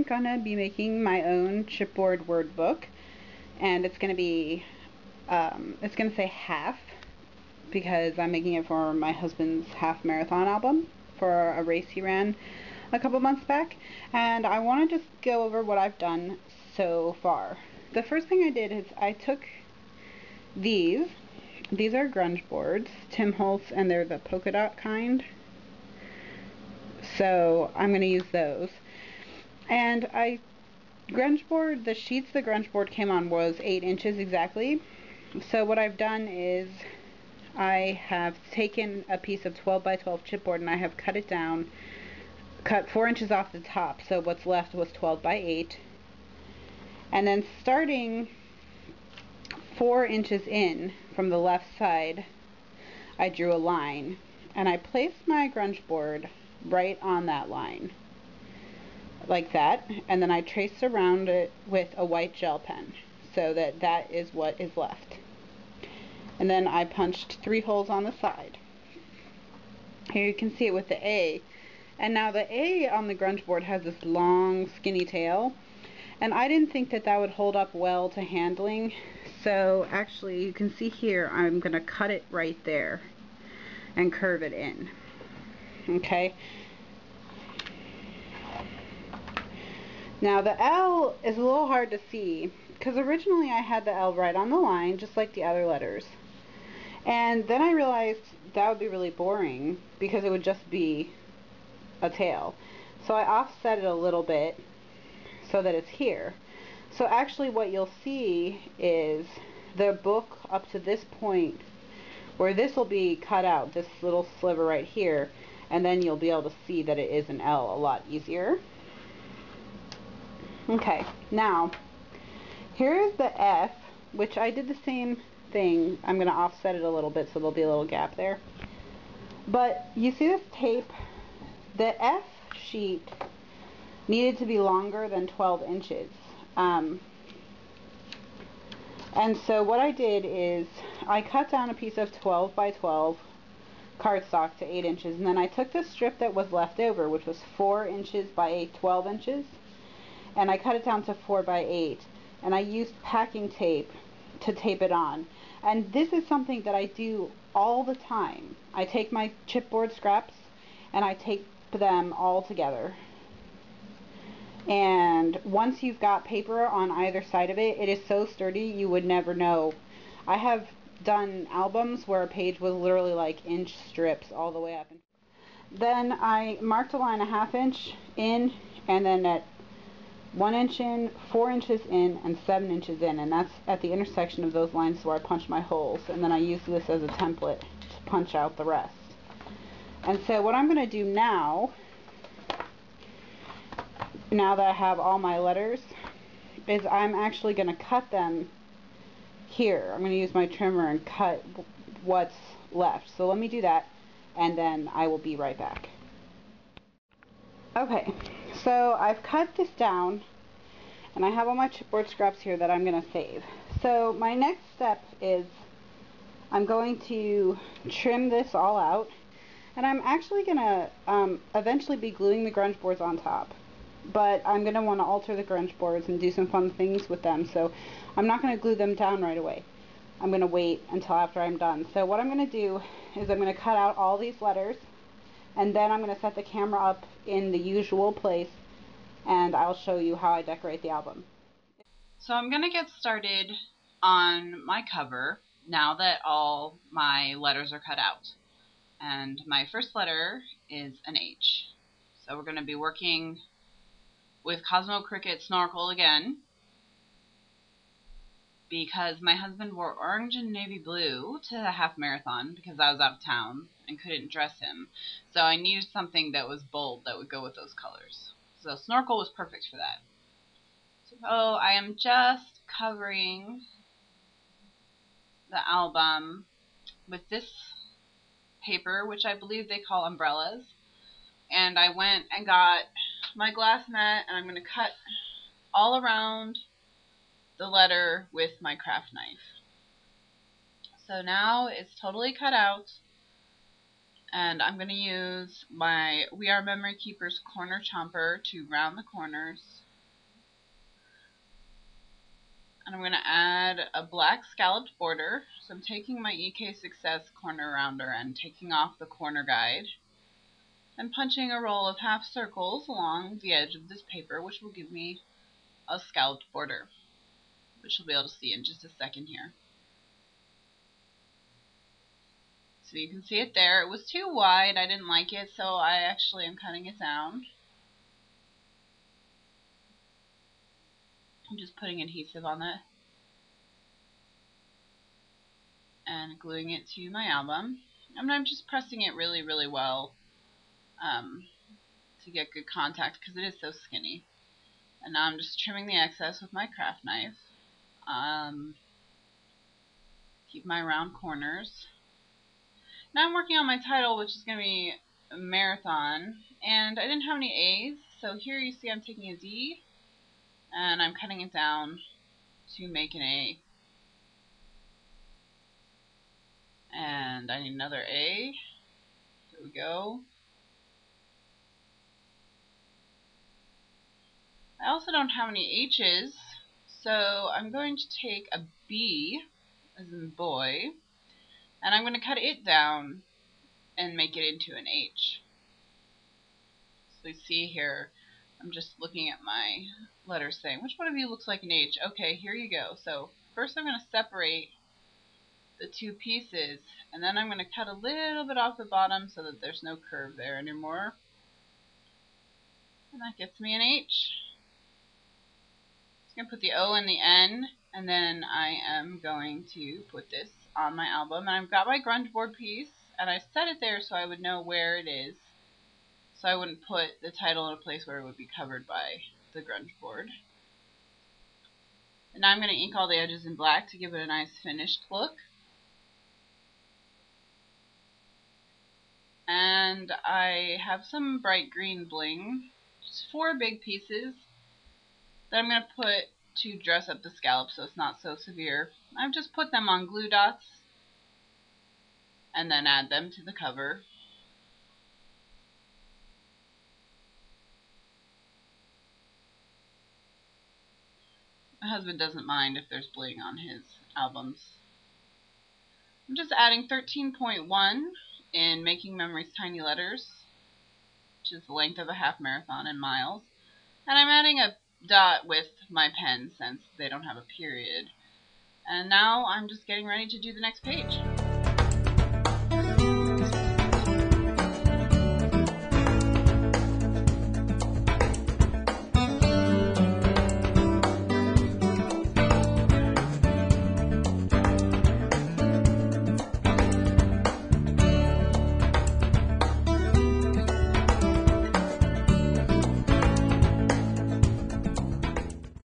I'm gonna be making my own chipboard word book, and it's gonna be, it's gonna say half because I'm making it for my husband's half marathon album for a race he ran a couple months back, and I want to just go over what I've done so far. The first thing I did is I took these are grunge boards, Tim Holtz, and they're the polka dot kind. So I'm going to use those. And the sheets the grunge board came on was 8 inches exactly. So what I've done is I have taken a piece of 12 by 12 chipboard and I have cut it down, cut 4 inches off the top, so what's left was 12 by 8. And then starting 4 inches in from the left side, I drew a line, and I placed my grunge board right on that line, like that, and then I traced around it with a white gel pen, so that is what is left. And then I punched 3 holes on the side. Here you can see it with the A. And now the A on the grunge board has this long, skinny tail, and I didn't think that would hold up well to handling, so actually you can see here I'm going to cut it right there and curve it in. Okay. Now the L is a little hard to see because originally I had the L right on the line just like the other letters, and then I realized that would be really boring because it would just be a tail, so I offset it a little bit so that it's here. So actually what you'll see is the book up to this point where this will be cut out, this little sliver right here, and then you'll be able to see that it is an L a lot easier. Okay, now here's the F, which I did the same thing. I'm going to offset it a little bit so there'll be a little gap there. But you see this tape? The F sheet needed to be longer than 12 inches. And so what I did is I cut down a piece of 12 by 12 cardstock to 8 inches, and then I took the strip that was left over, which was 4 inches by 12 inches, and I cut it down to 4 by 8, and I used packing tape to tape it on. And this is something that I do all the time. I take my chipboard scraps and I tape them all together. And once you've got paper on either side of it, it is so sturdy you would never know. I have done albums where a page was literally like inch strips all the way up. Then I marked a line a ½ inch in, and then at 1 inch in, 4 inches in, and 7 inches in, and that's at the intersection of those lines where I punched my holes, and then I used this as a template to punch out the rest. And so what I'm going to do now that I have all my letters, is I'm actually going to cut them here. I'm going to use my trimmer and cut what's left. So let me do that, and then I will be right back. Okay, so I've cut this down, and I have all my chipboard scraps here that I'm going to save. So my next step is I'm going to trim this all out, and I'm actually going to eventually be gluing the grunge boards on top. But I'm going to want to alter the grunge boards and do some fun things with them, so I'm not going to glue them down right away. I'm going to wait until after I'm done. So what I'm going to do is I'm going to cut out all these letters, and then I'm going to set the camera up in the usual place, and I'll show you how I decorate the album. So I'm going to get started on my cover now that all my letters are cut out. And my first letter is an H. So we're going to be working with Cosmo Cricket Snorkel again, because my husband wore orange and navy blue to the half marathon because I was out of town and couldn't dress him. So I needed something that was bold that would go with those colors. So Snorkel was perfect for that. So I am just covering the album with this paper, which I believe they call umbrellas. And I went and got my glass mat, and I'm going to cut all around the letter with my craft knife. So now it's totally cut out, and I'm going to use my We Are Memory Keepers corner chomper to round the corners And I'm going to add a black scalloped border. So I'm taking my EK Success corner rounder and taking off the corner guide and punching a roll of half circles along the edge of this paper, which will give me a scalloped border, which you'll be able to see in just a second here. So you can see it there. It was too wide. I didn't like it, so I actually am cutting it down. I'm just putting adhesive on it and gluing it to my album. I'm just pressing it really, really well to get good contact because it is so skinny. And now I'm just trimming the excess with my craft knife. Keep my round corners. Now I'm working on my title, which is going to be a marathon, and I didn't have any A's, so here you see I'm taking a D, and I'm cutting it down to make an A. And I need another A. There we go. I also don't have any H's, so I'm going to take a B, as in boy, and I'm going to cut it down and make it into an H. So you see here, I'm just looking at my letters saying, which one of you looks like an H? Okay, here you go. So first I'm going to separate the two pieces, and then I'm going to cut a little bit off the bottom so that there's no curve there anymore. And that gets me an H. I'm going to put the O and the N, and then I am going to put this on my album. And I've got my Grungeboard piece, and I set it there so I would know where it is, so I wouldn't put the title in a place where it would be covered by the Grungeboard. And now I'm going to ink all the edges in black to give it a nice finished look. And I have some bright green bling, just 4 big pieces that I'm going to put to dress up the scallop so it's not so severe. I've just put them on glue dots and then add them to the cover. My husband doesn't mind if there's bling on his albums. I'm just adding 13.1 in Making Memories Tiny Letters, which is the length of a half marathon in miles. And I'm adding a dot with my pen since they don't have a period. And now I'm just getting ready to do the next page.